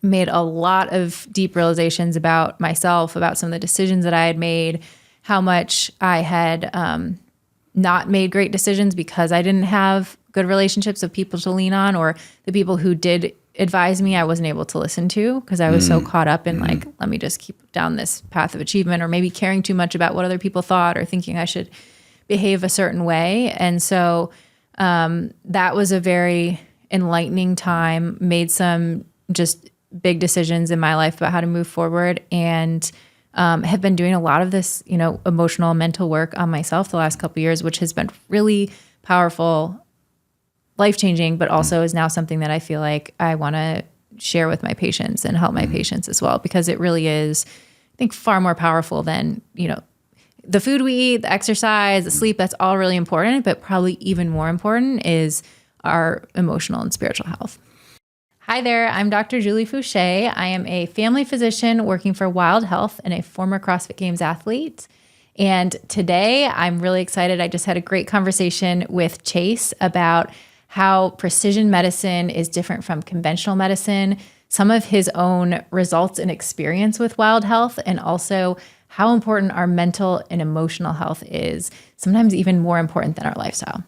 made a lot of deep realizations about myself, about some of the decisions that I had made, how much I had not made great decisions because I didn't have good relationships of people to lean on, or the people who did advise me I wasn't able to listen to because I was so caught up in like, let me just keep down this path of achievement, or maybe caring too much about what other people thought, or thinking I should behave a certain way. And so that was a very enlightening time, made some just big decisions in my life about how to move forward, and have been doing a lot of this, emotional, mental work on myself the last couple of years, which has been really powerful, life-changing, but also is now something that I feel like I want to share with my patients and help my patients as well, because it really is, I think, far more powerful than, the food we eat, the exercise, the sleep. That's all really important, but probably even more important is our emotional and spiritual health. Hi there, I'm Dr. Julie Foucher. I am a family physician working for Wild Health and a former CrossFit Games athlete. And today I'm really excited. I just had a great conversation with Chase about how precision medicine is different from conventional medicine, some of his own results and experience with Wild Health, and also how important our mental and emotional health is, sometimes even more important than our lifestyle.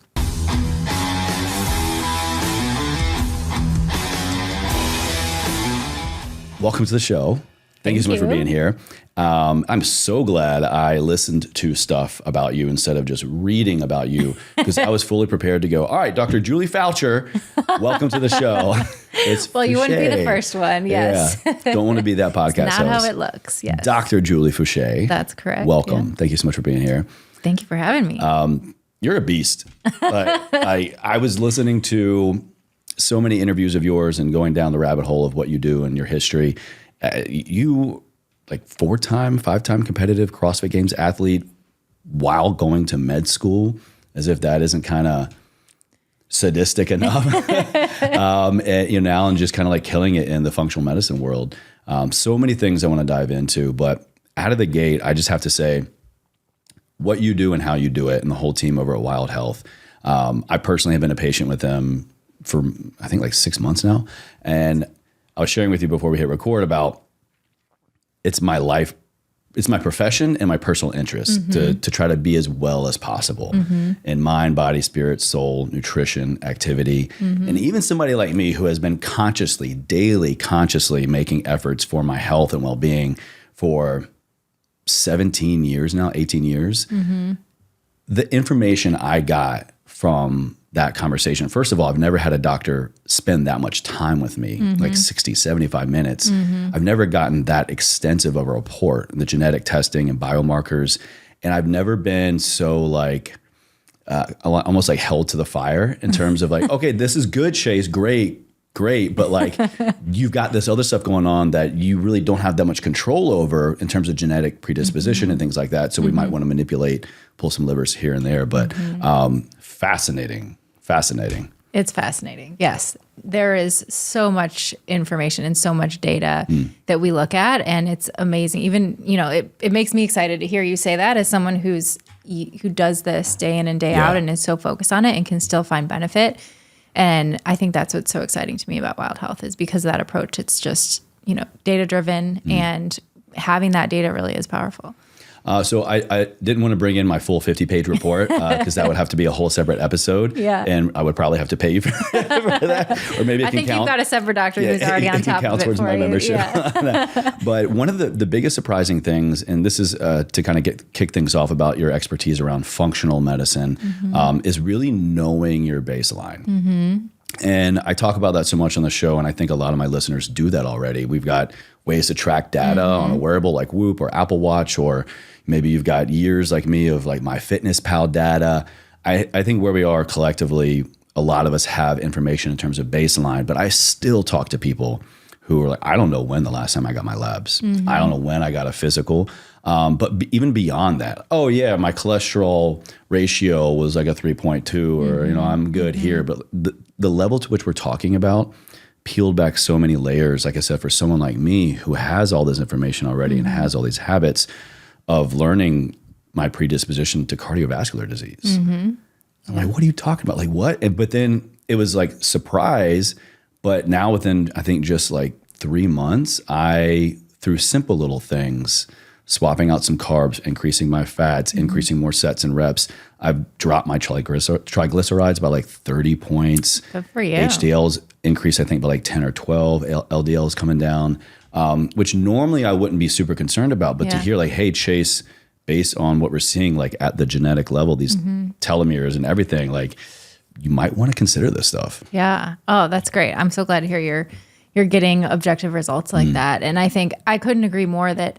Welcome to the show. Thank you so much for being here. I'm so glad I listened to stuff about you instead of just reading about you, because I was fully prepared to go, all right, Dr. Julie Foucher, welcome to the show. It's well, you wouldn't be the first one, yes. Yeah, don't want to be that podcast It's not host. how it looks, yes. Dr. Julie Foucher. That's correct. Welcome. Yeah. Thank you so much for being here. Thank you for having me. You're a beast. I was listening to so many interviews of yours and going down the rabbit hole of what you do and your history. You like 4-time, 5-time competitive CrossFit Games athlete while going to med school, as if that isn't kind of sadistic enough. And just kind of like killing it in the functional medicine world. So many things I want to dive into, but out of the gate, I just have to say what you do and how you do it, and the whole team over at Wild Health. I personally have been a patient with them for, I think, like 6 months now. And I was sharing with you before we hit record about it's my life, it's my profession and my personal interest to try to be as well as possible in mind, body, spirit, soul, nutrition, activity. And even somebody like me who has been daily consciously making efforts for my health and well-being for 17 years now, 18 years. The information I got from that conversation, first of all, I've never had a doctor spend that much time with me, like 60, 75 minutes. I've never gotten that extensive of a report, the genetic testing and biomarkers. And I've never been so like, almost like held to the fire in terms of like, okay, this is good, Chase, great. But like, you've got this other stuff going on that you really don't have that much control over in terms of genetic predisposition and things like that. So we might want to manipulate, pull some levers here and there, but fascinating. It's fascinating. Yes. There is so much information and so much data that we look at, and it's amazing. Even, it makes me excited to hear you say that as someone who does this day in and day out and is so focused on it and can still find benefit. And I think that's what's so exciting to me about Wild Health, is because of that approach. It's just, data driven, and having that data really is powerful. So I didn't want to bring in my full 50-page report because that would have to be a whole separate episode. Yeah. And I would probably have to pay you for that. Or maybe it I think you've got a separate doctor who's already on top of it towards for my you. membership. Yeah. But one of the biggest surprising things, and this is to kind of kick things off about your expertise around functional medicine, is really knowing your baseline. And I talk about that so much on the show, and I think a lot of my listeners do that already. We've got ways to track data on a wearable like Whoop or Apple Watch, or maybe you've got years like me of like MyFitnessPal data. I think where we are collectively, a lot of us have information in terms of baseline, but I still talk to people who are like, I don't know when the last time I got my labs. I don't know when I got a physical. But even beyond that, oh yeah, my cholesterol ratio was like a 3.2, or I'm good here. But the level to which we're talking about peeled back so many layers. Like I said, for someone like me who has all this information already and has all these habits of learning my predisposition to cardiovascular disease. I'm like, what are you talking about? Like what? But then it was like surprise. But now within, I think, just like 3 months, through simple little things, swapping out some carbs, increasing my fats, increasing more sets and reps, I've dropped my triglycerides by like 30 points. Good for you. HDLs increased, I think, by like 10 or 12. LDLs coming down, which normally I wouldn't be super concerned about. But to hear like, hey, Chase, based on what we're seeing, like at the genetic level, these telomeres and everything, like you might want to consider this stuff. Yeah. Oh, that's great. I'm so glad to hear you're getting objective results like that. And I think I couldn't agree more that,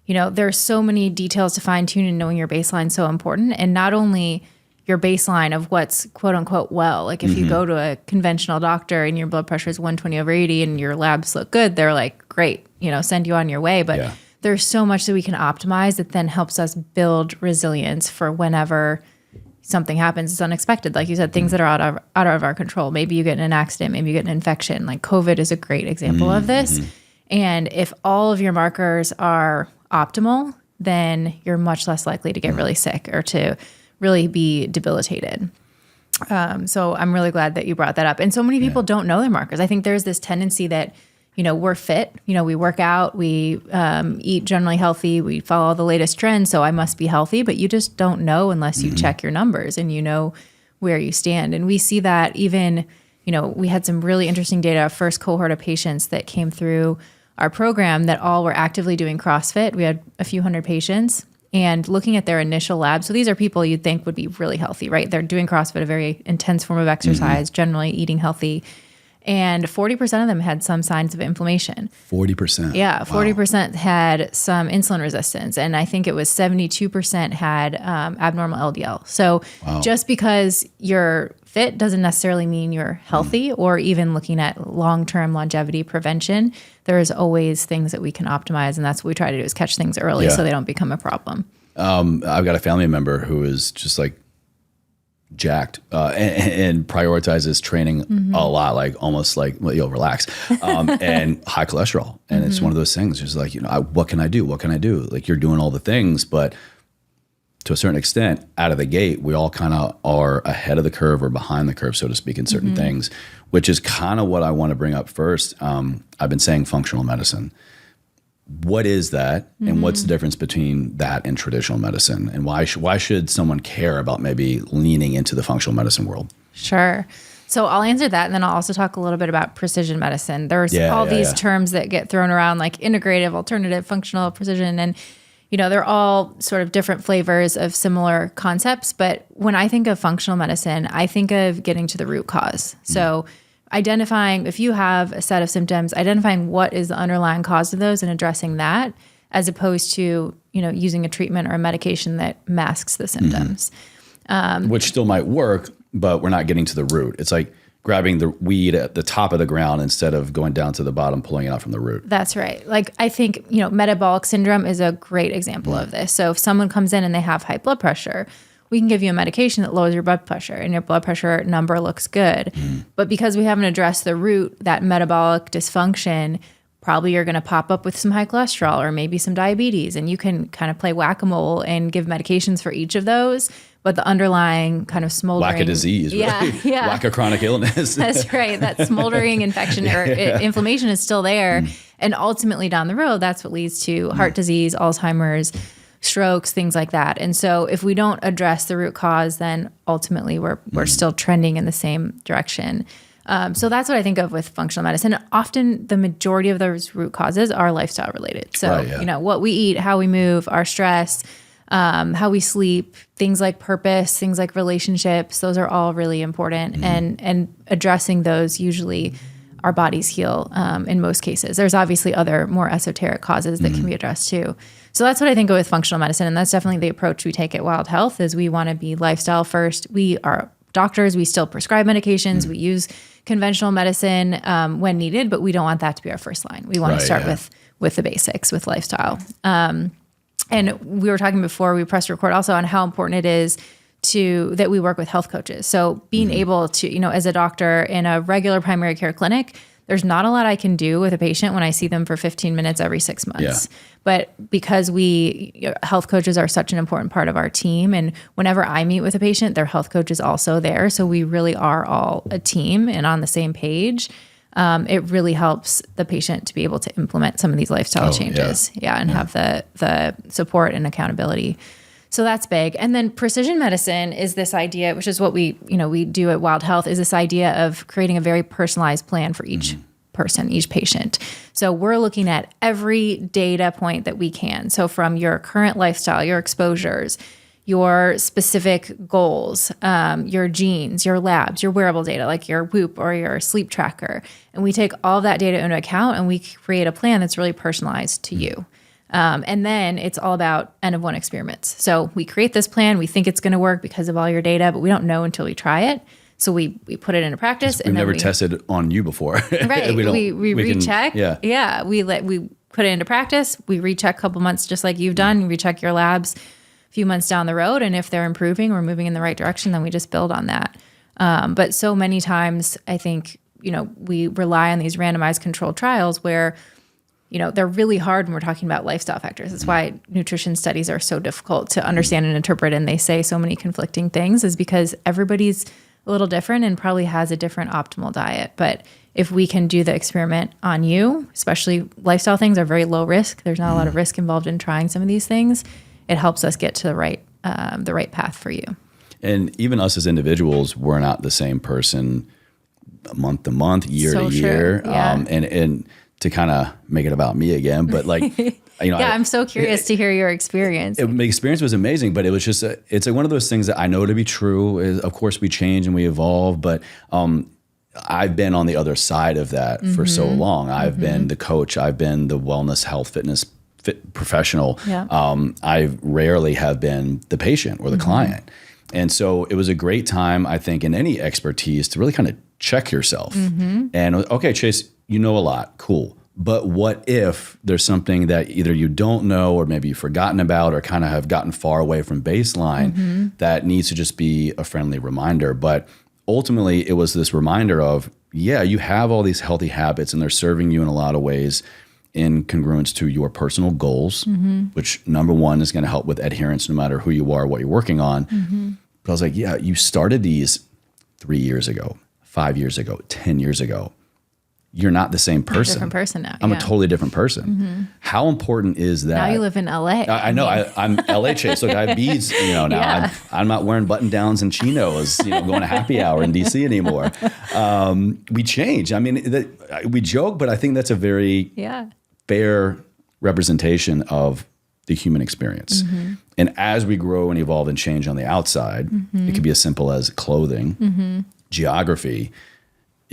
there's so many details to fine tune, and knowing your baseline is so important. And not only your baseline of what's quote unquote well, like if you go to a conventional doctor and your blood pressure is 120/80 and your labs look good, they're like, great, send you on your way. But there's so much that we can optimize that then helps us build resilience for whenever something happens. It's unexpected. Like you said, things that are out of our control. Maybe you get in an accident, maybe you get an infection. Like COVID is a great example of this. And if all of your markers are optimal, then you're much less likely to get really sick or to really be debilitated. So I'm really glad that you brought that up. And so many people don't know their markers. I think there's this tendency that, we're fit, we work out, we eat generally healthy, we follow all the latest trends, so I must be healthy, but you just don't know unless you check your numbers and you know where you stand. And we see that even, we had some really interesting data, first cohort of patients that came through our program that all were actively doing CrossFit. We had a few hundred patients, and looking at their initial labs. So these are people you'd think would be really healthy, right? They're doing CrossFit, a very intense form of exercise, generally eating healthy. And 40% of them had some signs of inflammation. 40%? Yeah, 40% had some insulin resistance. And I think it was 72% had abnormal LDL. So just because you're fit doesn't necessarily mean you're healthy, or even looking at long-term longevity prevention, there's always things that we can optimize. And that's what we try to do, is catch things early so they don't become a problem. I've got a family member who is just like jacked and prioritizes training a lot, like almost like, relax, and high cholesterol. And it's one of those things, just like, what can I do? What can I do? Like, you're doing all the things, but to a certain extent, out of the gate, we all kind of are ahead of the curve or behind the curve, so to speak, in certain things, which is kind of what I want to bring up first. I've been saying functional medicine. What is that, and what's the difference between that and traditional medicine, and why should someone care about maybe leaning into the functional medicine world? Sure. So I'll answer that, and then I'll also talk a little bit about precision medicine. There's all these terms that get thrown around, like integrative, alternative, functional, precision, and they're all sort of different flavors of similar concepts. But when I think of functional medicine, I think of getting to the root cause. So identifying, if you have a set of symptoms, identifying what is the underlying cause of those and addressing that, as opposed to, using a treatment or a medication that masks the symptoms. Which still might work, but we're not getting to the root. It's like grabbing the weed at the top of the ground instead of going down to the bottom, pulling it out from the root. That's right. Like, I think, metabolic syndrome is a great example of this. So if someone comes in and they have high blood pressure, we can give you a medication that lowers your blood pressure and your blood pressure number looks good. But because we haven't addressed the root, that metabolic dysfunction, probably you're going to pop up with some high cholesterol or maybe some diabetes. And you can kind of play whack-a-mole and give medications for each of those. But the underlying kind of smoldering... Lack of disease, right? Lack of chronic illness. That's right. That smoldering infection or inflammation is still there. And ultimately down the road, that's what leads to heart disease, Alzheimer's, strokes, things like that. And so if we don't address the root cause, then ultimately we're still trending in the same direction. So that's what I think of with functional medicine. Often the majority of those root causes are lifestyle related. So, what we eat, how we move, our stress, how we sleep, things like purpose, things like relationships, those are all really important. And addressing those, usually our bodies heal in most cases. There's obviously other more esoteric causes that can be addressed too. So that's what I think of with functional medicine. And that's definitely the approach we take at Wild Health, is we want to be lifestyle first. We are doctors. We still prescribe medications. We use conventional medicine when needed, but we don't want that to be our first line. We want to start with the basics, with lifestyle. And we were talking before we pressed record also on how important it is that we work with health coaches. So being able to, as a doctor in a regular primary care clinic, there's not a lot I can do with a patient when I see them for 15 minutes every 6 months. But because health coaches are such an important part of our team, and whenever I meet with a patient, their health coach is also there. So we really are all a team and on the same page. it really helps the patient to be able to implement some of these lifestyle changes. And have the support and accountability. So that's big. And then precision medicine is this idea, which is what we do at Wild Health, is this idea of creating a very personalized plan for each person, each patient. So we're looking at every data point that we can. So from your current lifestyle, your exposures, your specific goals, your genes, your labs, your wearable data, like your Whoop or your sleep tracker. And we take all of that data into account and we create a plan that's really personalized to you. And then it's all about N of 1 experiments. So we create this plan. We think it's going to work because of all your data, but we don't know until we try it. So we put it into practice. We've never tested on you before. Right. we recheck. We put it into practice. We recheck a couple months, just like you've done. You recheck your labs a few months down the road. And if they're improving or moving in the right direction, then we just build on that. But so many times, I think, we rely on these randomized controlled trials where they're really hard when we're talking about lifestyle factors. That's why nutrition studies are so difficult to understand and interpret, and they say so many conflicting things, is because everybody's a little different and probably has a different optimal diet. But if we can do the experiment on you, especially lifestyle things are very low risk. There's not a lot of risk involved in trying some of these things. It helps us get to the right path for you. And even us as individuals, we're not the same person month to month, year to year. Yeah. And to kind of make it about me again, but I'm so curious to hear your experience. My experience was amazing, but it was just it's one of those things that I know to be true. Of course, we change and we evolve, but I've been on the other side of that for so long. I've been the coach. I've been the wellness, health, fitness professional. Yeah. I rarely have been the patient or the client. And so it was a great time, I think, in any expertise to really kind of check yourself. And okay, Chase, you know a lot, cool. But what if there's something that either you don't know or maybe you've forgotten about or kind of have gotten far away from baseline that needs to just be a friendly reminder? But ultimately, it was this reminder of, you have all these healthy habits and they're serving you in a lot of ways in congruence to your personal goals, which number one is going to help with adherence no matter who you are, what you're working on. But I was like, you started these 3 years ago, 5 years ago, 10 years ago. You're not the same person. I'm a different person now. I'm a totally different person. How important is that? Now you live in LA. I know. I'm LA Chase. Look, I have beads, now. I'm not wearing button downs and chinos, going to happy hour in DC anymore. We change. I mean, we joke, but I think that's a very fair representation of the human experience. And as we grow and evolve and change on the outside, it could be as simple as clothing, geography.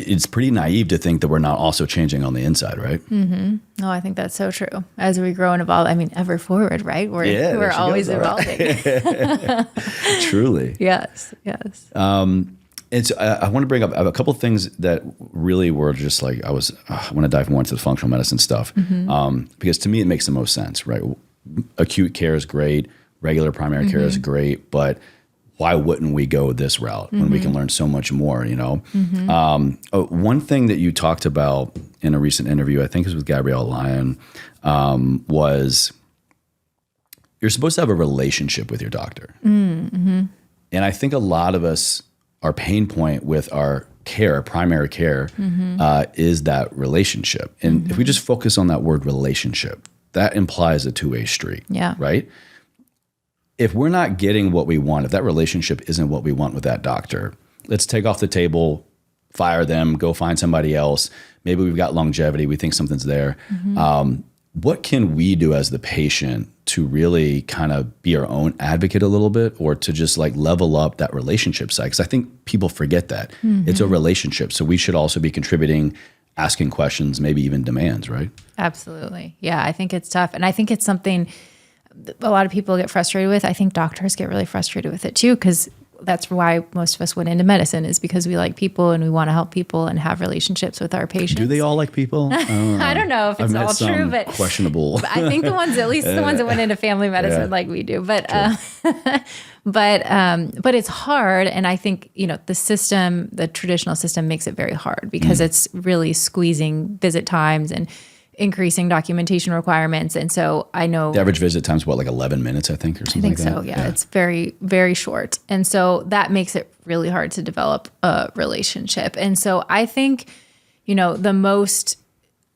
It's pretty naive to think that we're not also changing on the inside, right? No, I think that's so true. As we grow and evolve, ever forward, right? We're always evolving. Truly. Yes. And so I want to bring up a couple of things that really were just like, I want to dive more into the functional medicine stuff. Because to me, it makes the most sense, right? Acute care is great. Regular primary care is great, but why wouldn't we go this route when we can learn so much more, One thing that you talked about in a recent interview, I think it was with Gabrielle Lyon, was you're supposed to have a relationship with your doctor. And I think a lot of us, our pain point with our care, primary care, is that relationship. And if we just focus on that word relationship, that implies a two-way street, right? If we're not getting what we want, if that relationship isn't what we want with that doctor, let's take off the table, fire them, go find somebody else. Maybe we've got longevity. We think something's there. What can we do as the patient to really kind of be our own advocate a little bit, or to just like level up that relationship side? Because I think people forget that. It's a relationship. So we should also be contributing, asking questions, maybe even demands, right? Absolutely. Yeah, I think it's tough. And I think it's something a lot of people get frustrated with. I think doctors get really frustrated with it too, because that's why most of us went into medicine, is because we like people and we want to help people and have relationships with our patients. Do they all like people? I don't know if it's all true, but questionable. I think the ones that went into family medicine like we do, but but it's hard. And I think, the traditional system makes it very hard because it's really squeezing visit times and increasing documentation requirements. And so I know the average visit time is like 11 minutes, I think, or something like that. I think so. Yeah. It's very, very short. And so that makes it really hard to develop a relationship. And so I think,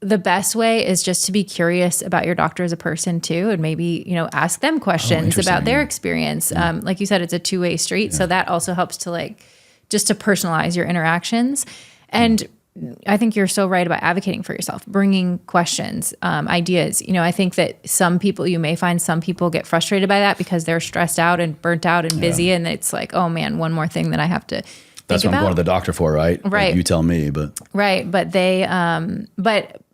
the best way is just to be curious about your doctor as a person too. And maybe, ask them questions about their experience. Like you said, it's a two-way street. So that also helps to just to personalize your interactions. And I think you're so right about advocating for yourself, bringing questions, ideas. I think that you may find some people get frustrated by that because they're stressed out and burnt out and busy. And it's like, oh man, one more thing that I have to That's what I'm going to the doctor for, right? Right. Like you tell me, but. Right. But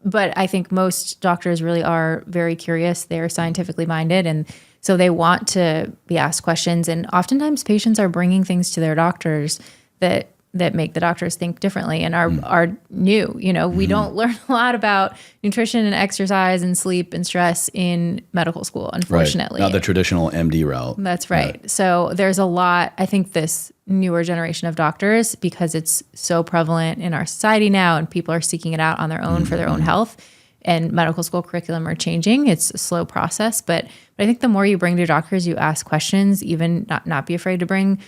but I think most doctors really are very curious. They're scientifically minded. And so they want to be asked questions. And oftentimes patients are bringing things to their doctors that make the doctors think differently and are new. We don't learn a lot about nutrition and exercise and sleep and stress in medical school, unfortunately. Right. Not the traditional MD route. That's right. Yeah. So there's a lot, I think this newer generation of doctors, because it's so prevalent in our society now and people are seeking it out on their own for their own health, and medical school curriculum are changing. It's a slow process, but I think the more you bring to doctors, you ask questions, even not be afraid to bring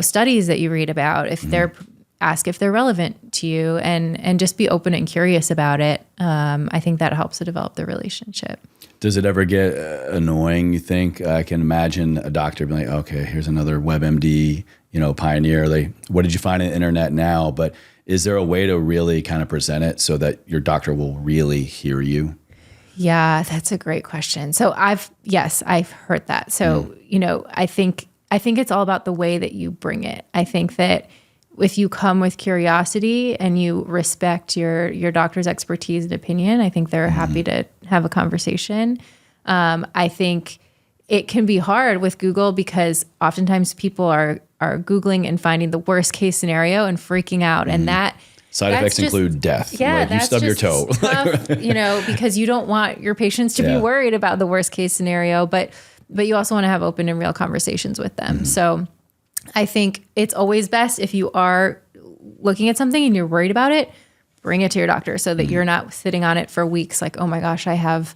studies that you read about, if ask if they're relevant to you, and just be open and curious about it. I think that helps to develop the relationship. Does it ever get annoying, you think? I can imagine a doctor being like, okay, here's another WebMD, pioneer. What did you find on the internet now? But is there a way to really kind of present it so that your doctor will really hear you? Yeah, that's a great question. So I've heard that. So, I think it's all about the way that you bring it. I think that if you come with curiosity and you respect your doctor's expertise and opinion, I think they're happy to have a conversation. I think it can be hard with Google because oftentimes people are Googling and finding the worst case scenario and freaking out. And that side effects include death. Yeah, you stub your toe. Tough, because you don't want your patients to be worried about the worst case scenario, but you also want to have open and real conversations with them. So I think it's always best if you are looking at something and you're worried about it, bring it to your doctor so that you're not sitting on it for weeks like, oh my gosh, I have,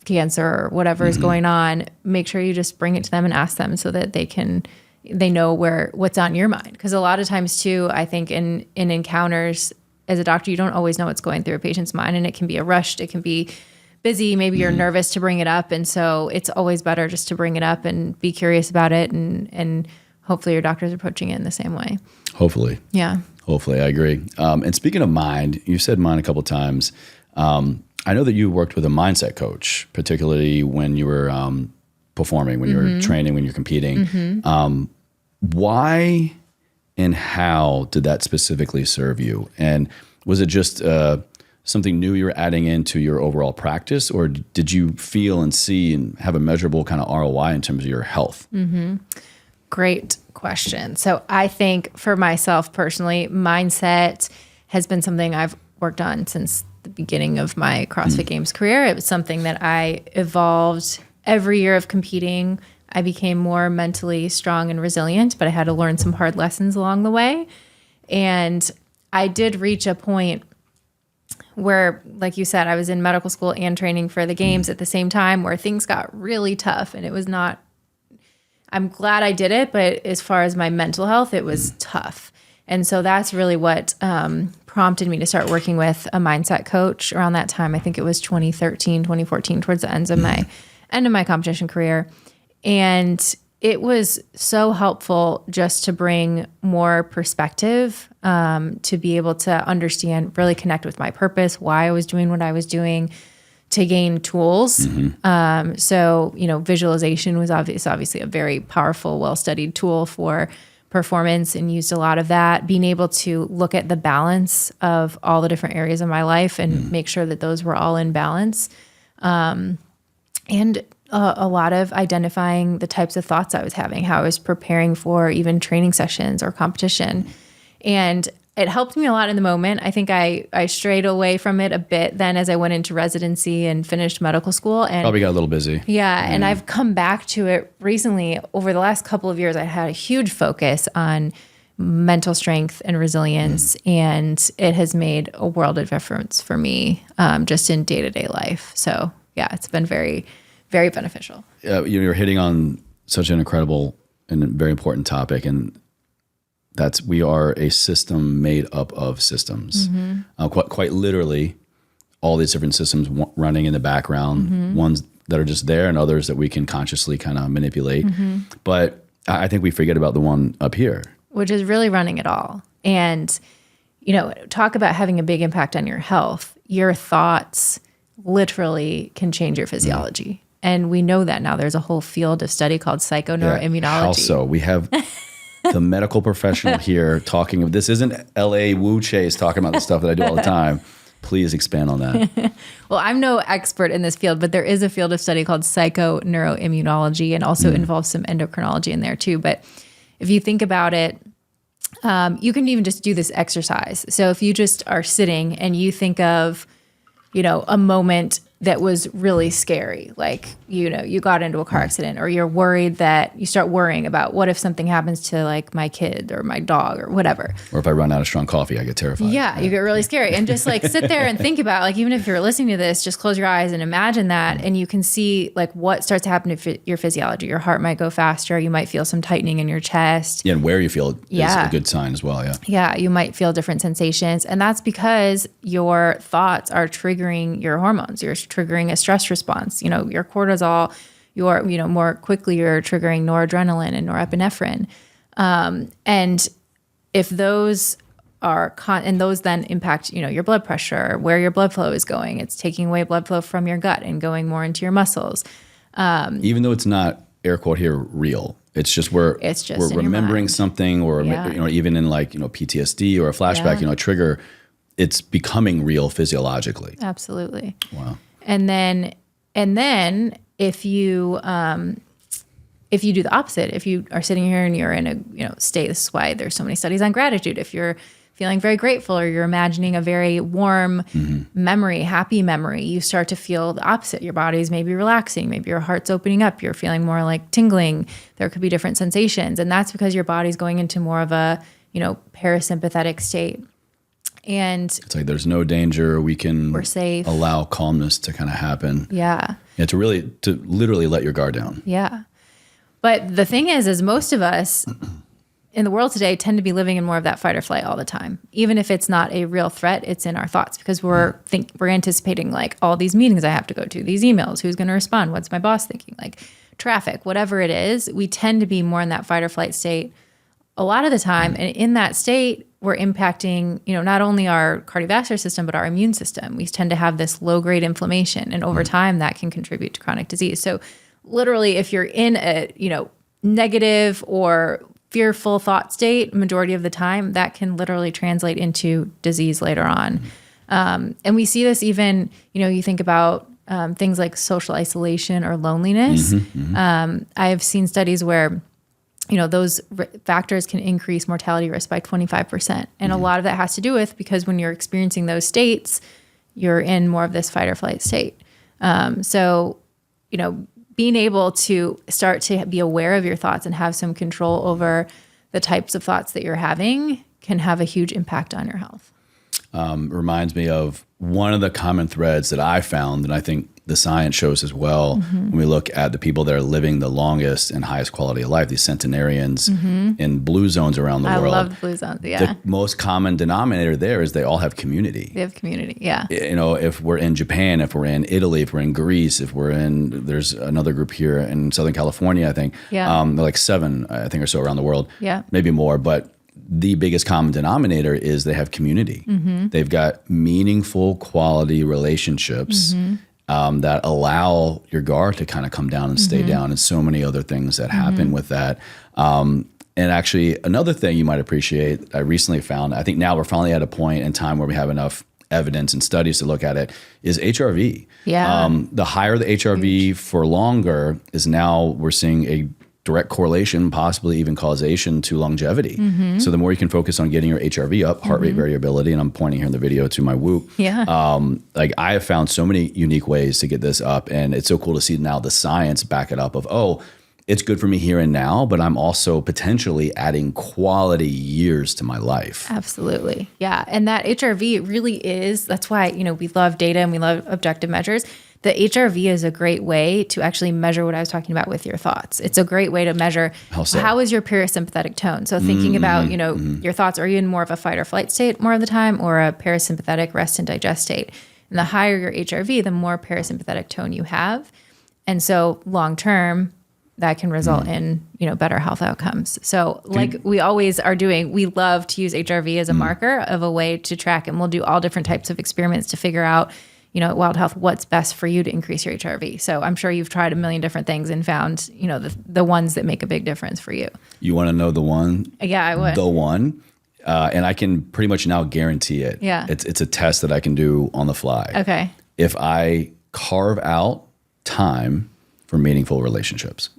cancer or whatever is going on. Make sure you just bring it to them and ask them so that they know what's on your mind. Because a lot of times too, I think in encounters as a doctor, you don't always know what's going through a patient's mind, and it can be rushed, it can be busy, maybe you're nervous to bring it up. And so it's always better just to bring it up and be curious about it, and hopefully your doctor's approaching it in the same way. Hopefully. Yeah. Hopefully, I agree. And speaking of mind, you said mind a couple of times. I know that you worked with a mindset coach, particularly when you were performing, when you were training, when you're competing. Why and how did that specifically serve you? And was it just something new you were adding into your overall practice, or did you feel and see and have a measurable kind of ROI in terms of your health? Great question. So I think for myself personally, mindset has been something I've worked on since the beginning of my CrossFit Games career. It was something that I evolved every year of competing. I became more mentally strong and resilient, but I had to learn some hard lessons along the way. And I did reach a point where, like you said, I was in medical school and training for the games at the same time, where things got really tough, and it was not, I'm glad I did it, but as far as my mental health, it was tough. And so that's really what prompted me to start working with a mindset coach around that time. I think it was 2013, 2014, towards the end of my competition career. And it was so helpful just to bring more perspective, to be able to understand, really connect with my purpose, why I was doing what I was doing, to gain tools. So, visualization was obviously a very powerful, well-studied tool for performance, and used a lot of that. Being able to look at the balance of all the different areas of my life and make sure that those were all in balance. And a lot of identifying the types of thoughts I was having, how I was preparing for even training sessions or competition. And it helped me a lot in the moment. I think I strayed away from it a bit then as I went into residency and finished medical school. And probably got a little busy. Yeah. And I've come back to it recently. Over the last couple of years, I had a huge focus on mental strength and resilience. And it has made a world of difference for me, just in day-to-day life. So yeah, it's been very, very beneficial. You're hitting on such an incredible and very important topic. And we are a system made up of systems. Quite literally, all these different systems running in the background, ones that are just there and others that we can consciously kind of manipulate. But I think we forget about the one up here, which is really running it all. And, talk about having a big impact on your health. Your thoughts literally can change your physiology. And we know that now. There's a whole field of study called psychoneuroimmunology. How so? We have the medical professional here talking. This isn't L.A. Wu Chase talking about the stuff that I do all the time. Please expand on that. Well, I'm no expert in this field, but there is a field of study called psychoneuroimmunology, and also involves some endocrinology in there too. But if you think about it, you can even just do this exercise. So if you just are sitting and you think of, a moment that was really scary, like, you got into a car accident, or you're worried that you start worrying about what if something happens to like my kid or my dog or whatever. Or if I run out of strong coffee, I get terrified. Yeah, you get really scary. And just like sit there and think about, like, even if you're listening to this, just close your eyes and imagine that. And you can see like what starts to happen to your physiology. Your heart might go faster. You might feel some tightening in your chest. Yeah, and where you feel it is a good sign as well. Yeah. Yeah, you might feel different sensations. And that's because your thoughts are triggering your hormones. You're triggering a stress response. Your cortisol, more quickly you're triggering noradrenaline and norepinephrine. And if those are, and those then impact, your blood pressure, where your blood flow is going. It's taking away blood flow from your gut and going more into your muscles. Even though it's not, air quote here, real. It's just we're remembering something, or even in like PTSD or a flashback, a trigger. It's becoming real physiologically. Absolutely. Wow. And then if you do the opposite, if you are sitting here and you're in a state, this is why there's so many studies on gratitude. If you're feeling very grateful, or you're imagining a very warm memory, happy memory, you start to feel the opposite. Your body's maybe relaxing, maybe your heart's opening up, you're feeling more like tingling. There could be different sensations, and that's because your body's going into more of a parasympathetic state. And it's like there's no danger. We're safe. Allow calmness to kind of happen. Yeah. To literally let your guard down. Yeah. But the thing is most of us in the world today tend to be living in more of that fight or flight all the time. Even if it's not a real threat, it's in our thoughts, because we're anticipating like all these meetings I have to go to, these emails, who's going to respond, what's my boss thinking, like traffic, whatever it is. We tend to be more in that fight or flight state a lot of the time. And in that state, we're impacting, not only our cardiovascular system, but our immune system. We tend to have this low-grade inflammation, and over time that can contribute to chronic disease. So literally, if you're in a, negative or fearful thought state, majority of the time, that can literally translate into disease later on. And we see this even, you think about things like social isolation or loneliness. I have seen studies where those factors can increase mortality risk by 25%. And a lot of that has to do with, because when you're experiencing those states, you're in more of this fight or flight state. So, being able to start to be aware of your thoughts and have some control over the types of thoughts that you're having can have a huge impact on your health. Reminds me of one of the common threads that I found, and I think the science shows as well, when we look at the people that are living the longest and highest quality of life, these centenarians in blue zones around the world. I love blue zones, yeah. The most common denominator there is they all have community. They have community, yeah. If we're in Japan, if we're in Italy, if we're in Greece, there's another group here in Southern California, I think. Yeah. Like 7, I think, or so around the world. Yeah. Maybe more, but the biggest common denominator is they have community. They've got meaningful, quality relationships that allow your guard to kind of come down and stay down, and so many other things that happen with that. And actually, another thing you might appreciate, I recently found, I think now we're finally at a point in time where we have enough evidence and studies to look at it, is HRV. Yeah. The higher the HRV for longer is now we're seeing a direct correlation, possibly even causation to longevity. So the more you can focus on getting your HRV up, heart rate variability, and I'm pointing here in the video to my Whoop. Yeah. Like I have found so many unique ways to get this up, and it's so cool to see now the science back it up of, it's good for me here and now, but I'm also potentially adding quality years to my life. Absolutely. Yeah. And that HRV really is, that's why, we love data and we love objective measures. the HRV is a great way to actually measure what I was talking about with your thoughts. It's a great way to measure how is your parasympathetic tone. So thinking about, your thoughts, are you in more of a fight or flight state more of the time, or a parasympathetic rest and digest state? And the higher your HRV, the more parasympathetic tone you have. And so long term, that can result in, better health outcomes. So like we always are doing, we love to use HRV as a marker of a way to track, and we'll do all different types of experiments to figure out, at Wild Health, what's best for you to increase your HRV. So I'm sure you've tried a million different things and found, the ones that make a big difference for you. You want to know the one? Yeah, I would. The one. And I can pretty much now guarantee it. Yeah. It's a test that I can do on the fly. Okay. If I carve out time for meaningful relationships.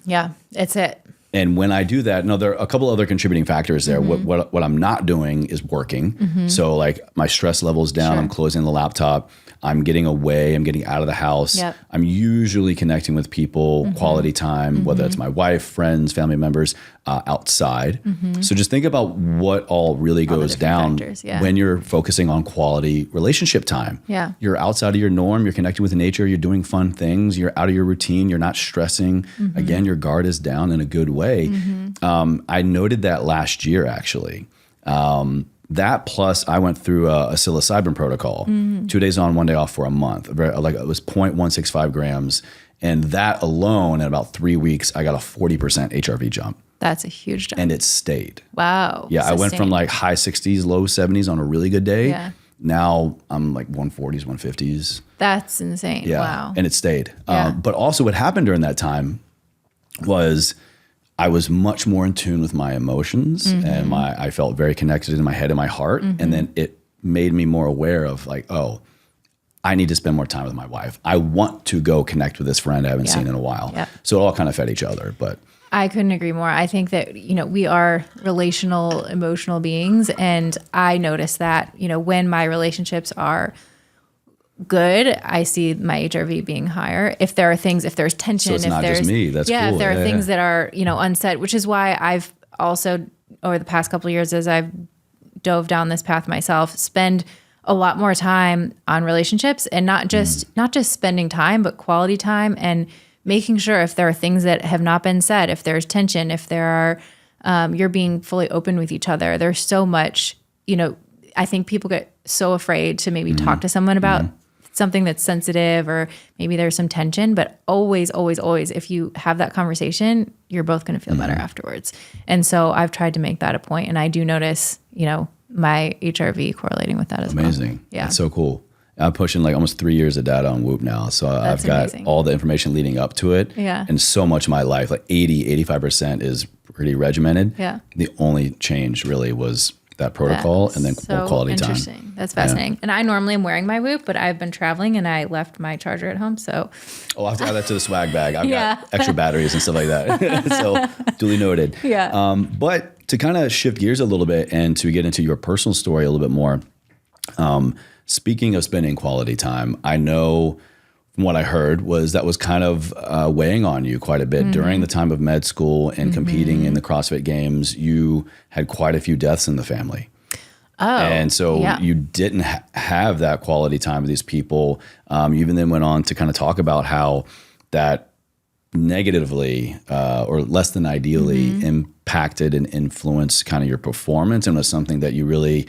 Yeah, it's it. And when I do that, there are a couple other contributing factors there. What I'm not doing is working. So like my stress level is down. Sure. I'm closing the laptop. I'm getting away. I'm getting out of the house. Yep. I'm usually connecting with people, quality time, whether it's my wife, friends, family members, outside. So just think about what all really goes down when you're focusing on quality relationship time. Yeah. You're outside of your norm. You're connecting with nature. You're doing fun things. You're out of your routine. You're not stressing. Again, your guard is down in a good way. I noted that last year, actually. That plus I went through a psilocybin protocol, 2 days on, 1 day off for a month. Like it was 0.165 grams. And that alone, in about 3 weeks, I got a 40% HRV jump. That's a huge jump. And it stayed. Wow. Yeah, I went from like high 60s, low 70s on a really good day. Yeah. Now I'm like 140s, 150s. That's insane. Yeah. Wow. And it stayed. Yeah. But also what happened during that time was I was much more in tune with my emotions, and I felt very connected in my head and my heart. And then it made me more aware of like, oh, I need to spend more time with my wife. I want to go connect with this friend I haven't seen in a while. Yeah. So it all kind of fed each other. But I couldn't agree more. I think that, we are relational, emotional beings. And I notice that, when my relationships are good, I see my HRV being higher. If there are things, if there's tension, so it's not just me. That's cool. If there are things that are, unsaid, which is why I've also, over the past couple of years, as I've dove down this path myself, spend a lot more time on relationships, and not just spending time, but quality time, and making sure if there are things that have not been said, if there's tension, if there are, you're being fully open with each other. There's so much, I think people get so afraid to maybe talk to someone about something that's sensitive, or maybe there's some tension, but always, always, always, if you have that conversation, you're both going to feel better afterwards. And so I've tried to make that a point, and I do notice, my HRV correlating with that as well. Amazing. Yeah. That's so cool. I'm pushing like almost 3 years of data on Whoop now. So I've got all the information leading up to it. Yeah. And so much of my life, like 85% is pretty regimented. Yeah. The only change really was that protocol and then more quality time. Interesting. That's fascinating. And I normally am wearing my Whoop, but I've been traveling and I left my charger at home. So I'll have to add that to the swag bag. I've got extra batteries and stuff like that. So duly noted. Yeah. But to kind of shift gears a little bit and to get into your personal story a little bit more, speaking of spending quality time, I know from what I heard was that was kind of weighing on you quite a bit during the time of med school and competing in the CrossFit Games. You had quite a few deaths in the family. Oh, and so you didn't have that quality time with these people. You even then went on to kind of talk about how that negatively or less than ideally impacted and influenced kind of your performance, and was something that you really,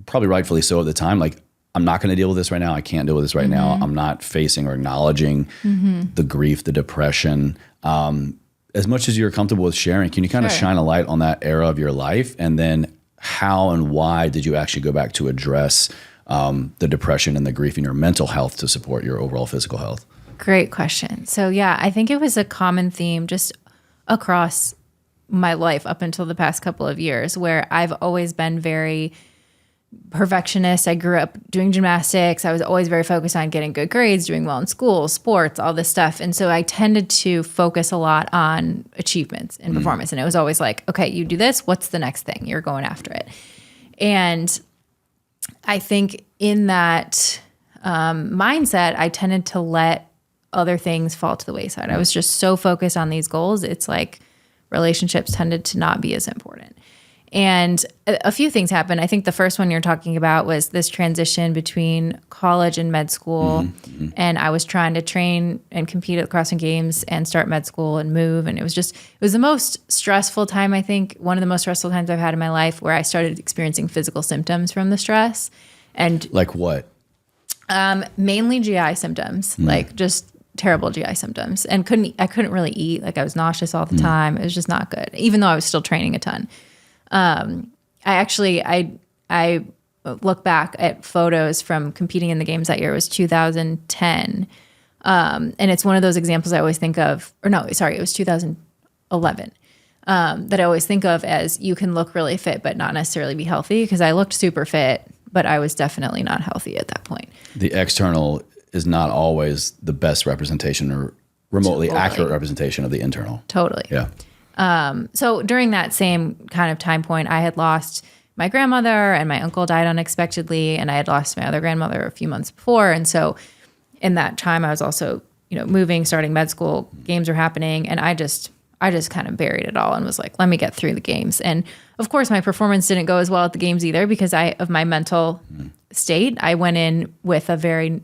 probably rightfully so at the time, like, I'm not going to deal with this right now. I can't deal with this right now. I'm not facing or acknowledging the grief, the depression. As much as you're comfortable with sharing, can you kind of shine a light on that era of your life? And then how and why did you actually go back to address the depression and the grief in your mental health to support your overall physical health? Great question. So yeah, I think it was a common theme just across my life up until the past couple of years, where I've always been very perfectionist. I grew up doing gymnastics. I was always very focused on getting good grades, doing well in school, sports, all this stuff. And so I tended to focus a lot on achievements and performance. And it was always like, okay, you do this, what's the next thing? You're going after it. And I think in that mindset, I tended to let other things fall to the wayside. I was just so focused on these goals. It's like relationships tended to not be as important. And a few things happened. I think the first one you're talking about was this transition between college and med school. And I was trying to train and compete at the CrossFit Games and start med school and move. And it was the most stressful time, I think, one of the most stressful times I've had in my life, where I started experiencing physical symptoms from the stress. And Like what? mainly GI symptoms, like just terrible GI symptoms, and I couldn't really eat. Like I was nauseous all the time. It was just not good, even though I was still training a ton. I look back at photos from competing in the games that year. It was 2010. And it's one of those examples I always think of, or no, sorry, it was 2011. That I always think of as you can look really fit, but not necessarily be healthy, because I looked super fit, but I was definitely not healthy at that point. The external is not always the best representation or remotely accurate representation of the internal. Totally. Yeah. So during that same kind of time point, I had lost my grandmother, and my uncle died unexpectedly, and I had lost my other grandmother a few months before. And so in that time, I was also, moving, starting med school, games were happening, and I just kind of buried it all and was like, let me get through the games. And of course, my performance didn't go as well at the games either, because of my mental state. I went in with a very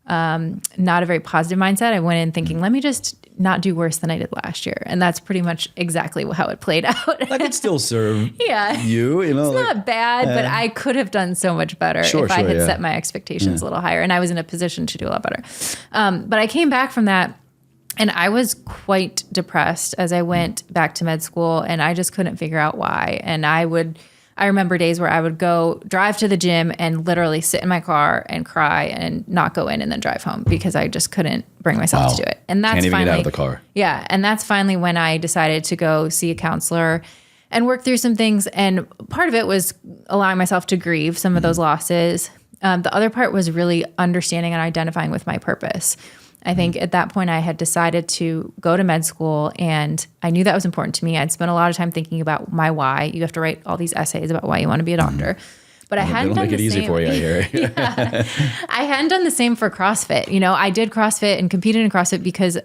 not a very positive mindset. I went in thinking, let me just not do worse than I did last year. And that's pretty much exactly how it played out. That could still serve yeah. you. It's not bad, but I could have done so much better if I had set my expectations a little higher. And I was in a position to do a lot better. But I came back from that, and I was quite depressed as I went back to med school, and I just couldn't figure out why. And I remember days where I would go drive to the gym and literally sit in my car and cry and not go in and then drive home, because I just couldn't bring myself to do it. And that's Can't even finally get out of the car. Yeah. And that's finally when I decided to go see a counselor and work through some things. And part of it was allowing myself to grieve some of those losses. The other part was really understanding and identifying with my purpose. I think at that point I had decided to go to med school, and I knew that was important to me. I'd spent a lot of time thinking about my why. You have to write all these essays about why you want to be a doctor. But I hadn't done the same. They don't make it easy for you, I hear. Yeah. I hadn't done the same for CrossFit. I did CrossFit and competed in CrossFit because,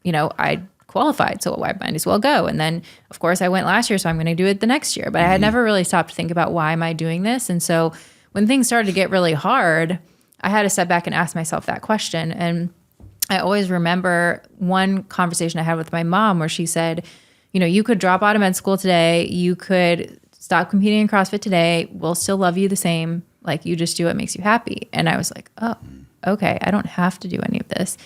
I qualified, so I might as well go. And then, of course, I went last year, so I'm going to do it the next year. But I had never really stopped to think about, why am I doing this? And so when things started to get really hard, I had to step back and ask myself that question. And I always remember one conversation I had with my mom where she said, you could drop out of med school today. You could stop competing in CrossFit today. We'll still love you the same. Like, you just do what makes you happy. And I was like, oh, okay. I don't have to do any of this.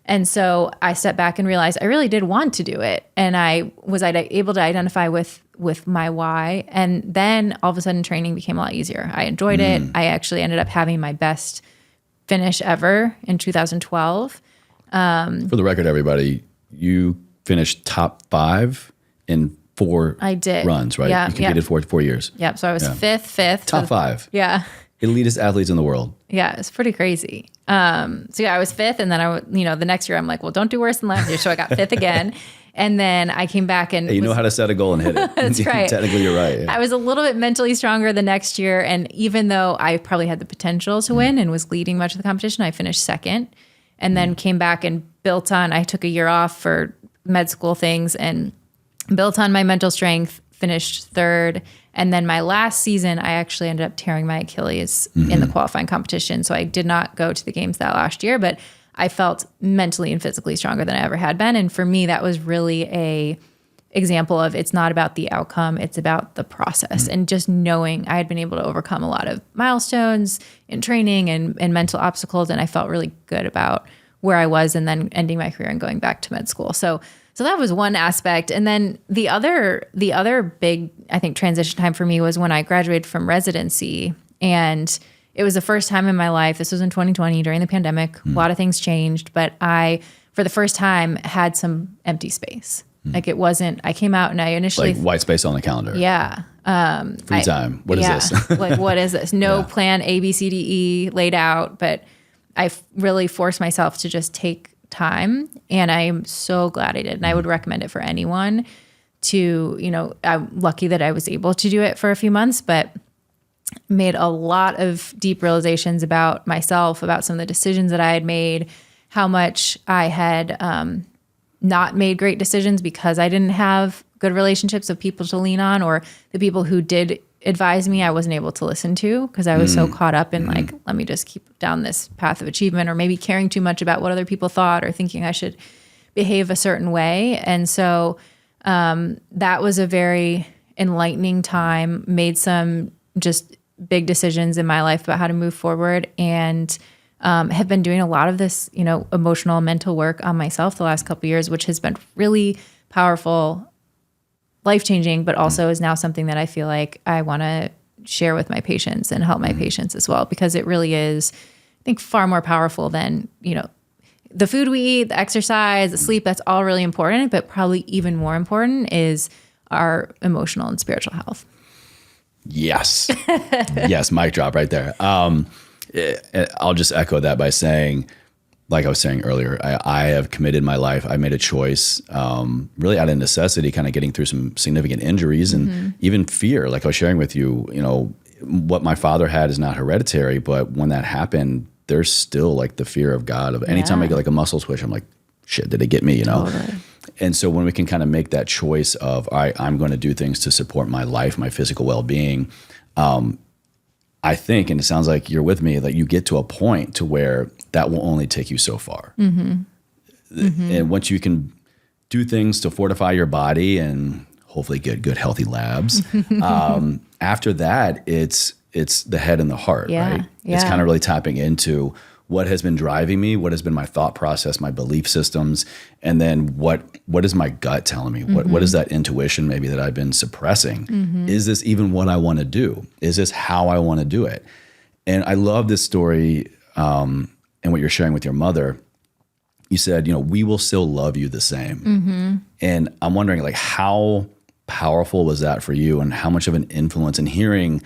And so I stepped back and realized I really did want to do it. And I was able to identify with my why. And then all of a sudden training became a lot easier. I enjoyed it. I actually ended up having my best finish ever in 2012. For the record, everybody, you finished top 5 in 4 runs, right? Yeah. You competed for 4 years. Yep. So I was fifth. Top 5. Yeah. Elitist athletes in the world. Yeah. It's pretty crazy. So yeah, I was 5th, and then the next year I'm like, well, don't do worse than last year. So I got 5th again. And then I came back and you know how to set a goal and hit it. That's right. Technically, you're right. Yeah. I was a little bit mentally stronger the next year. And even though I probably had the potential to win and was leading much of the competition, I finished 2nd. And then came back and I took a year off for med school things and built on my mental strength, finished 3rd. And then my last season, I actually ended up tearing my Achilles in the qualifying competition. So I did not go to the games that last year, but I felt mentally and physically stronger than I ever had been. And for me, that was really a example of, it's not about the outcome, it's about the process. And just knowing I had been able to overcome a lot of milestones in training and mental obstacles. And I felt really good about where I was, and then ending my career and going back to med school. So that was one aspect. And then the other big, I think, transition time for me was when I graduated from residency. And it was the first time in my life, this was in 2020 during the pandemic, a lot of things changed, but I, for the first time, had some empty space. Like, it wasn't, I came out and I initially... Like white space on the calendar. Yeah. Free time. What is this? Like, what is this? No plan A, B, C, D, E laid out, but I really forced myself to just take time. And I am so glad I did. And I would recommend it for anyone to, I'm lucky that I was able to do it for a few months, but made a lot of deep realizations about myself, about some of the decisions that I had made, how much I had... not made great decisions because I didn't have good relationships of people to lean on, or the people who did advise me I wasn't able to listen to because I was so caught up in like, let me just keep down this path of achievement, or maybe caring too much about what other people thought, or thinking I should behave a certain way. And so that was a very enlightening time, made some just big decisions in my life about how to move forward, and have been doing a lot of this, emotional, mental work on myself the last couple of years, which has been really powerful, life-changing, but also is now something that I feel like I want to share with my patients and help my patients as well, because it really is, I think, far more powerful than, the food we eat, the exercise, the sleep. That's all really important, but probably even more important is our emotional and spiritual health. Yes. Yes. Mic drop right there. I'll just echo that by saying, like I was saying earlier, I have committed my life. I made a choice, really out of necessity, kind of getting through some significant injuries and even fear. Like I was sharing with you, what my father had is not hereditary, but when that happened, there's still like the fear of God. Of anytime I get like a muscle twitch, I'm like, shit, did it get me? Totally. And so when we can kind of make that choice of, all right, I'm going to do things to support my life, my physical well-being, I think, and it sounds like you're with me, that you get to a point to where that will only take you so far. And once you can do things to fortify your body and hopefully get good, healthy labs, after that, it's the head and the heart, right? It's kind of really tapping into what has been driving me, what has been my thought process, my belief systems, and then what is my gut telling me? What is that intuition maybe that I've been suppressing? Is this even what I want to do? Is this how I want to do it? And I love this story and what you're sharing with your mother. You said, we will still love you the same. And I'm wondering, like, how powerful was that for you, and how much of an influence in hearing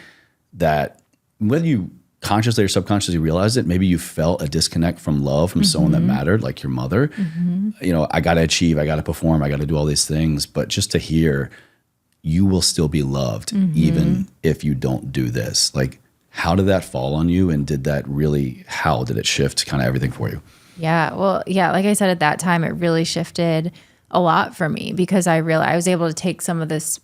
that, whether you consciously or subconsciously realized it, maybe you felt a disconnect from love from someone that mattered, like your mother. I got to achieve, I got to perform, I got to do all these things. But just to hear, you will still be loved even if you don't do this. Like, how did that fall on you? And how did it shift kind of everything for you? Yeah. Well, yeah, like I said, at that time, it really shifted a lot for me, because I realized I was able to take some of this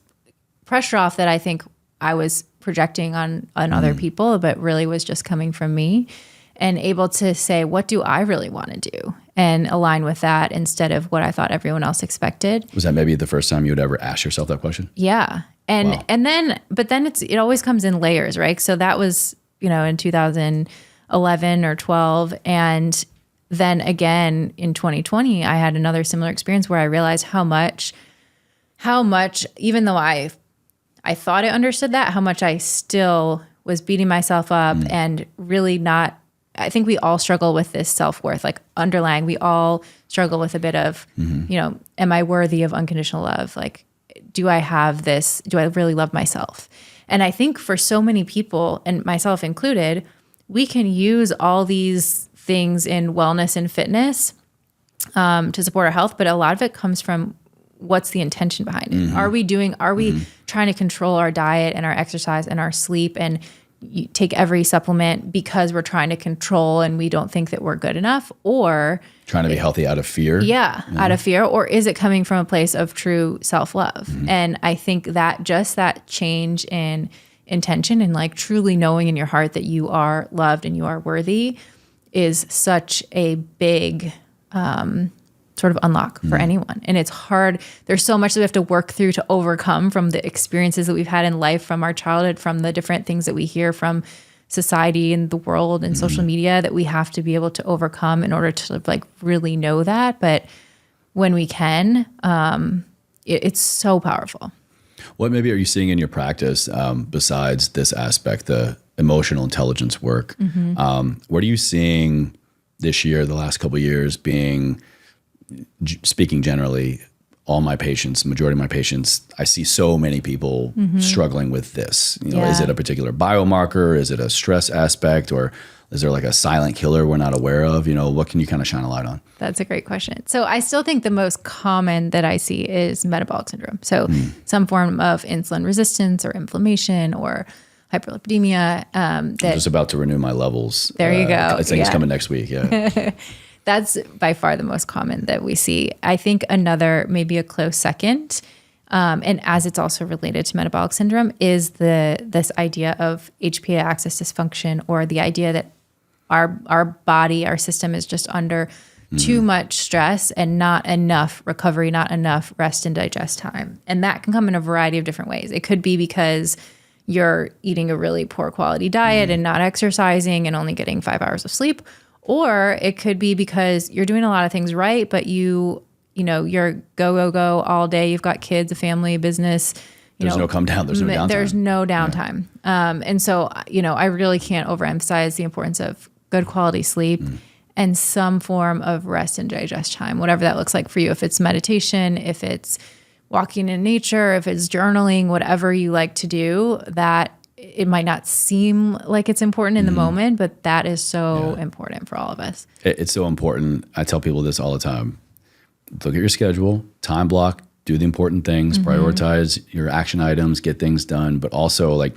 pressure off that I think I was projecting on other people, but really was just coming from me, and able to say, what do I really want to do, and align with that instead of what I thought everyone else expected. Was that maybe the first time you would ever ask yourself that question? Yeah. And then it always comes in layers, right? So that was, in 2011 or 12. And then again, in 2020, I had another similar experience where I realized how much, even though I thought I understood that, how much I still was beating myself up and really not. I think we all struggle with this self-worth, like underlying, we all struggle with a bit of, am I worthy of unconditional love? Like, do I have this? Do I really love myself? And I think for so many people, and myself included, we can use all these things in wellness and fitness to support our health, but a lot of it comes from what's the intention behind it? Are we trying to control our diet and our exercise and our sleep and you take every supplement because we're trying to control and we don't think that we're good enough, or trying to be healthy out of fear? Out of fear. Or is it coming from a place of true self-love? And I think that just that change in intention and like truly knowing in your heart that you are loved and you are worthy is such a big sort of unlock for anyone. And it's hard. There's so much that we have to work through to overcome from the experiences that we've had in life, from our childhood, from the different things that we hear from society and the world and social media, that we have to be able to overcome in order to like really know that. But when we can, it's so powerful. What maybe are you seeing in your practice besides this aspect, the emotional intelligence work? What are you seeing this year, the last couple of years, speaking generally, all my patients, majority of my patients, I see so many people struggling with this. Is it a particular biomarker? Is it a stress aspect? Or is there like a silent killer we're not aware of? What can you kind of shine a light on? That's a great question. So I still think the most common that I see is metabolic syndrome. So some form of insulin resistance or inflammation or hyperlipidemia. I'm just about to renew my levels. There you go. I think it's coming next week. Yeah. That's by far the most common that we see. I think another, maybe a close second, And as it's also related to metabolic syndrome is this idea of HPA axis dysfunction, or the idea that our body, our system is just under too much stress and not enough recovery, not enough rest and digest time. And that can come in a variety of different ways. It could be because you're eating a really poor quality diet and not exercising and only getting 5 hours of sleep. Or it could be because you're doing a lot of things right, but you're go all day. You've got kids, a family, a business. There's no come down. There's no downtime. There's no downtime. Yeah. And so, I really can't overemphasize the importance of good quality sleep and some form of rest and digest time, whatever that looks like for you. If it's meditation, if it's walking in nature, if it's journaling, whatever you like to do, that it might not seem like it's important in the moment, but that is so important for all of us. It's so important. I tell people this all the time. Look at your schedule, time block, do the important things, prioritize your action items, get things done, but also like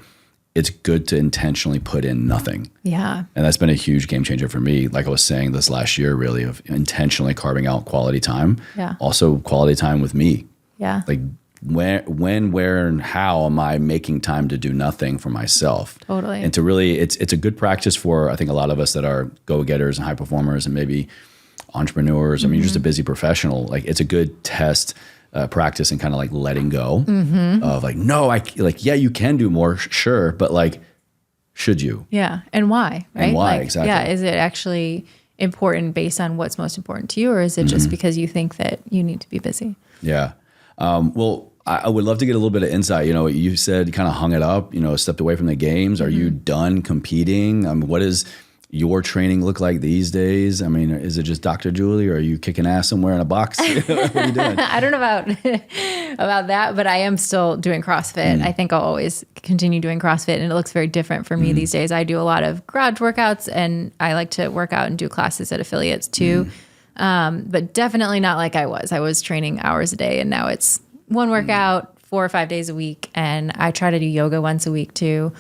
it's good to intentionally put in nothing. Yeah. And that's been a huge game changer for me. Like I was saying this last year, really, of intentionally carving out quality time. Yeah. Also quality time with me. Yeah. Like when, where, and how am I making time to do nothing for myself? Totally. And to really, it's a good practice for, I think, a lot of us that are go-getters and high performers and maybe entrepreneurs. I mean, you're just a busy professional. Like it's a good test practice and kind of like letting go of like, no, yeah, you can do more, sure. But like, should you? Yeah. And why? Right. And why, like, exactly. Yeah. Is it actually important based on what's most important to you? Or is it just because you think that you need to be busy? Yeah. Well, I would love to get a little bit of insight. You said you kind of hung it up, stepped away from the games. Are you done competing? What does your training look like these days? I mean, is it just Dr. Julie, or are you kicking ass somewhere in a box? What are you doing? I don't know about that, but I am still doing CrossFit. I think I'll always continue doing CrossFit, and it looks very different for me these days. I do a lot of garage workouts, and I like to work out and do classes at affiliates too. But definitely not like I was. I was training hours a day, and now it's one workout 4 or 5 days a week. And I try to do yoga once a week too.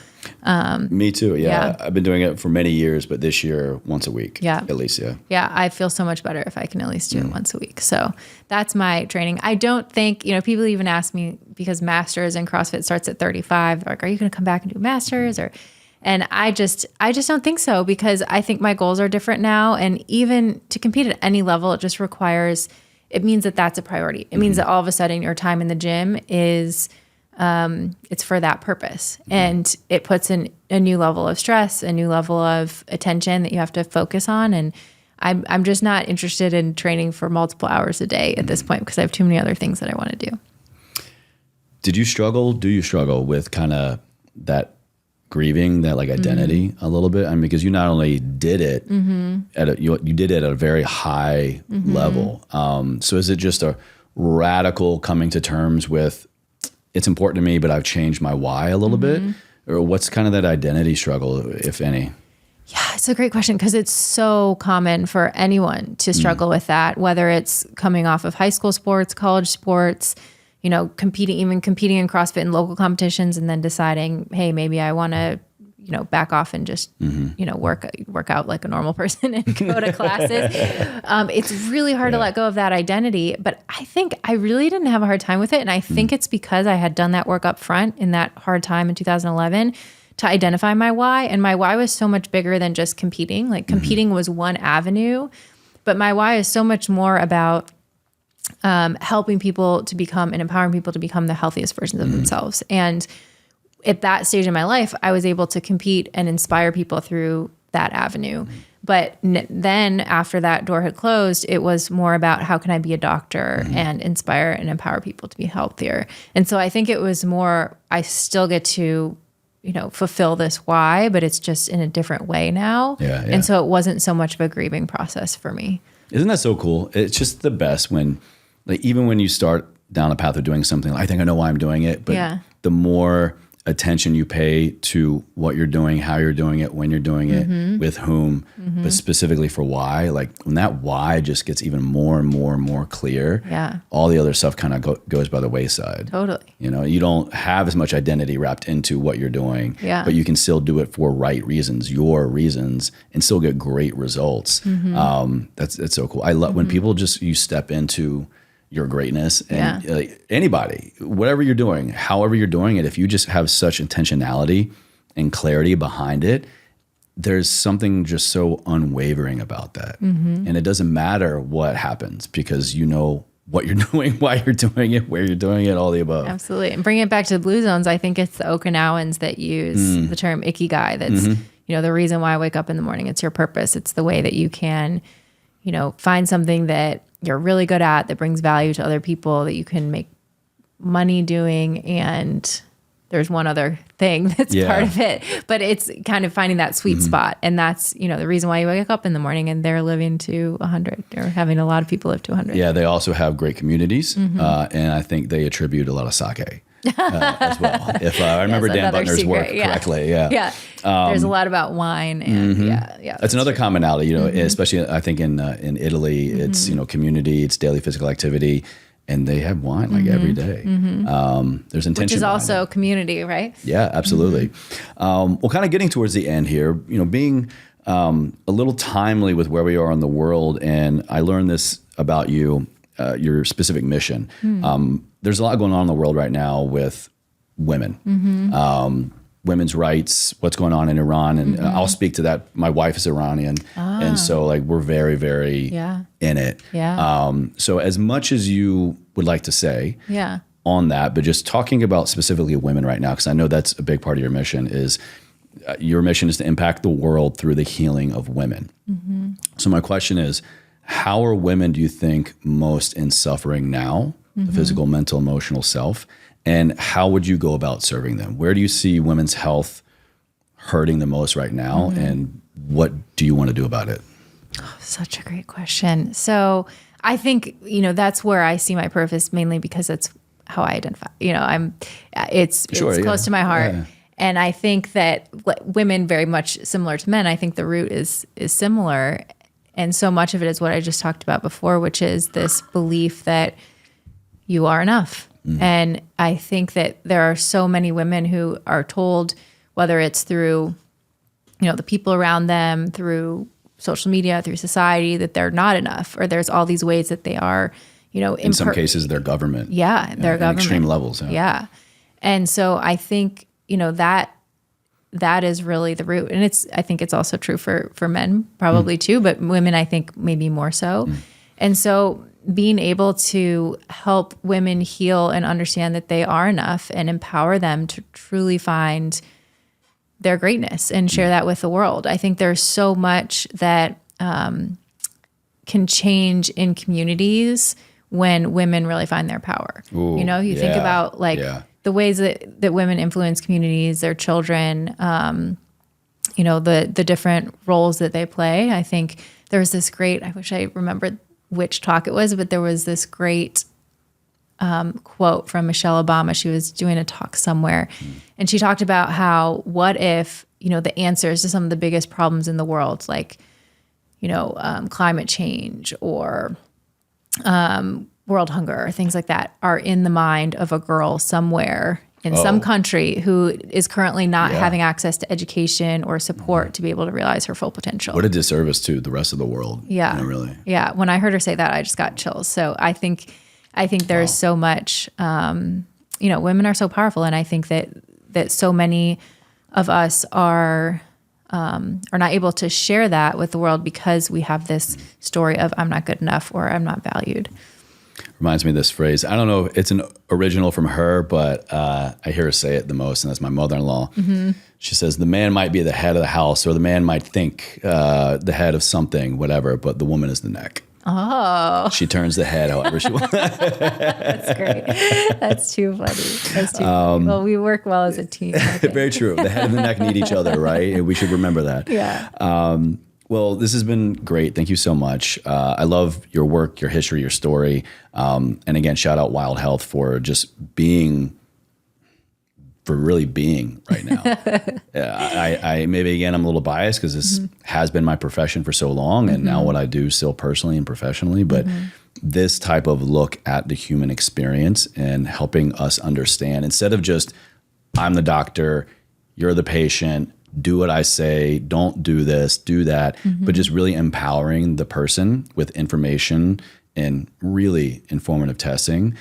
Me too. Yeah. I've been doing it for many years, but this year, once a week. Yeah. At least. Yeah. Yeah. I feel so much better if I can at least do it once a week. So that's my training. I don't think, people even ask me, because masters in CrossFit starts at 35. Like, are you going to come back and do masters? And I just don't think so, because I think my goals are different now. And even to compete at any level, it just requires, it means that that's a priority. It means that all of a sudden your time in the gym is, it's for that purpose. And it puts in a new level of stress, a new level of attention that you have to focus on. And I'm just not interested in training for multiple hours a day at this point, because I have too many other things that I want to do. Do you struggle with kind of that grieving, that like identity a little bit? I mean, because you not only did it you did it at a very high level. So is it just a radical coming to terms with, it's important to me, but I've changed my why a little bit? Or what's kind of that identity struggle, if any? Yeah, it's a great question, because it's so common for anyone to struggle with that, whether it's coming off of high school sports, college sports, competing in CrossFit in local competitions, and then deciding, hey, maybe I want to, back off and just, work out like a normal person and go to classes. It's really hard to let go of that identity, but I think I really didn't have a hard time with it. And I think it's because I had done that work up front in that hard time in 2011 to identify my why. And my why was so much bigger than just competing. Like competing was one avenue, but my why is so much more about helping people to become and empowering people to become the healthiest versions of themselves. And at that stage in my life, I was able to compete and inspire people through that avenue. But then after that door had closed, it was more about how can I be a doctor and inspire and empower people to be healthier. And so I think it was more, I still get to, fulfill this why, but it's just in a different way now. Yeah. And so it wasn't so much of a grieving process for me. Isn't that so cool? It's just the best when, like, even when you start down a path of doing something, I think I know why I'm doing it, but the more attention you pay to what you're doing, how you're doing it, when you're doing it, with whom, but specifically for why, like when that why just gets even more and more and more clear, all the other stuff kind of goes by the wayside. Totally. You don't have as much identity wrapped into what you're doing, but you can still do it for right reasons, your reasons, and still get great results. That's so cool. I love when people you step into your greatness. And anybody, whatever you're doing, however you're doing it, if you just have such intentionality and clarity behind it, there's something just so unwavering about that. And it doesn't matter what happens because you know what you're doing, why you're doing it, where you're doing it, all the above. Absolutely. And bringing it back to the blue zones, I think it's the Okinawans that use the term ikigai. That's, you know, the reason why I wake up in the morning. It's your purpose. It's the way that you can, you know, find something that you're really good at that brings value to other people that you can make money doing. And there's one other thing that's part of it, but it's kind of finding that sweet spot. And that's, you know, the reason why you wake up in the morning and they're living to 100 or having a lot of people live to 100. Yeah. They also have great communities. And I think they attribute a lot of sake as well. If I remember Dan Butner's work correctly. Yeah. There's a lot about wine and That's another commonality, you know, especially I think in Italy, it's, you know, community, it's daily physical activity. And they have wine like every day. There's intention. Which is also community, right? Yeah, absolutely. Well, kind of getting towards the end here, you know, being a little timely with where we are in the world. And I learned this about you, your specific mission. There's a lot going on in the world right now with women. Women's rights, what's going on in Iran. And I'll speak to that. My wife is Iranian. And so like we're very, very in it. So as much as you would like to say on that, but just talking about specifically women right now, because I know that's a big part of your mission is your mission is to impact the world through the healing of women. So my question is, how are women, do you think, most in suffering now, the physical, mental, emotional self? And how would you go about serving them? Where do you see women's health hurting the most right now? And what do you want to do about it? Oh, such a great question. So I think, you know, that's where I see my purpose mainly because that's how I identify. You know, it's close to my heart. And I think that women very much similar to men, I think the root is similar. And so much of it is what I just talked about before, which is this belief that you are enough. And I think that there are so many women who are told, whether it's through, you know, the people around them, through social media, through society, that they're not enough, or there's all these ways that they are, you know, in some cases, their government. Their government. Extreme levels. And so I think, you know, that is really the root. And I think it's also true for men probably too, but women, I think maybe more so. And so being able to help women heal and understand that they are enough and empower them to truly find their greatness and share that with the world. I think there's so much that can change in communities when women really find their power. You know, you think about like the ways that women influence communities, their children, you know, the different roles that they play. I think there was this great, I wish I remembered which talk it was, but there was this great quote from Michelle Obama. She was doing a talk somewhere and she talked about how, what if, you know, the answers to some of the biggest problems in the world, like, you know, climate change or world hunger or things like that are in the mind of a girl somewhere in some country who is currently not having access to education or support to be able to realize her full potential. What a disservice to the rest of the world. You know, really. Yeah. When I heard her say that, I just got chills. So I think there's so much, you know, women are so powerful. And I think that so many of us are not able to share that with the world because we have this story of I'm not good enough or I'm not valued. Reminds me of this phrase. I don't know if it's an original from her, but I hear her say it the most, and that's my mother-in-law. She says, the man might be the head of the house, or the man might think the head of something, whatever, but the woman is the neck. Oh. She turns the head however she wants. That's great. That's too funny. That's too funny. Well, we work well as a team. Very true. The head and the neck need each other, right? And we should remember that. Well, this has been great. Thank you so much. I love your work, your history, your story. And again, shout out Wild Health for just really being right now. I maybe again, I'm a little biased because this has been my profession for so long and now what I do still personally and professionally, but this type of look at the human experience and helping us understand instead of just, I'm the doctor, you're the patient, do what I say, don't do this, do that, but just really empowering the person with information in really informative testing.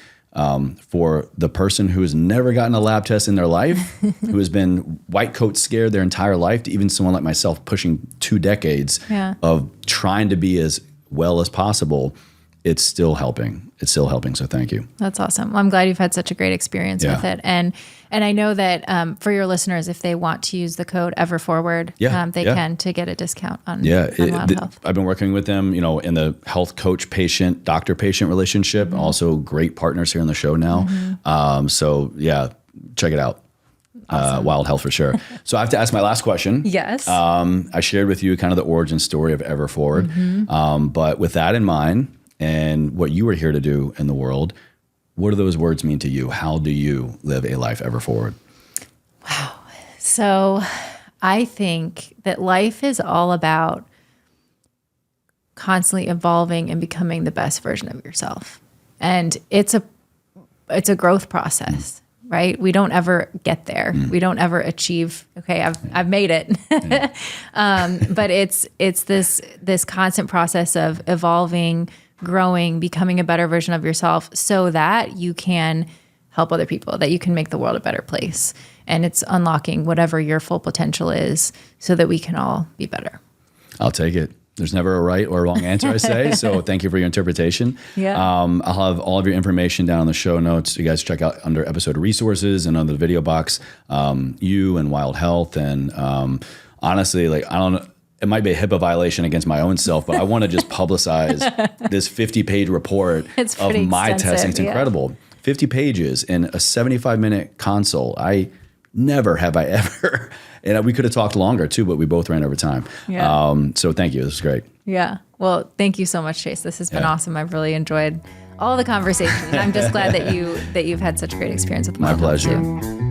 For the person who has never gotten a lab test in their life, who has been white coat scared their entire life, to even someone like myself pushing 2 decades of trying to be as well as possible, it's still helping. It's still helping. So thank you. That's awesome. Well, I'm glad you've had such a great experience with it. And I know that for your listeners, if they want to use the code EverForward, they can to get a discount on Wild Health. I've been working with them, in the health coach patient, doctor patient relationship. Also great partners here on the show now. Check it out. Awesome. Wild Health for sure. So I have to ask my last question. Yes. I shared with you kind of the origin story of EverForward. But with that in mind, and what you are here to do in the world, what do those words mean to you? How do you live a life ever forward? Wow. So I think that life is all about constantly evolving and becoming the best version of yourself. And it's a growth process, right? We don't ever get there. We don't ever achieve, okay, I've made it. But it's this constant process of evolving, growing, becoming a better version of yourself so that you can help other people, that you can make the world a better place. And it's unlocking whatever your full potential is so that we can all be better. I'll take it. There's never a right or a wrong answer, I say. So thank you for your interpretation. Yeah. I'll have all of your information down in the show notes. You guys check out under episode resources and under the video box, you and Wild Health. And honestly, I don't know. It might be a HIPAA violation against my own self, but I want to just publicize this 50-page report of my testing. It's incredible. 50 pages in a 75-minute consult. Never have I ever, and we could have talked longer too, but we both ran over time. Yeah. So thank you. This is great. Yeah. Well, thank you so much, Chase. This has been awesome. I've really enjoyed all the conversations. I'm just glad that you've had such a great experience with my pleasure. Too.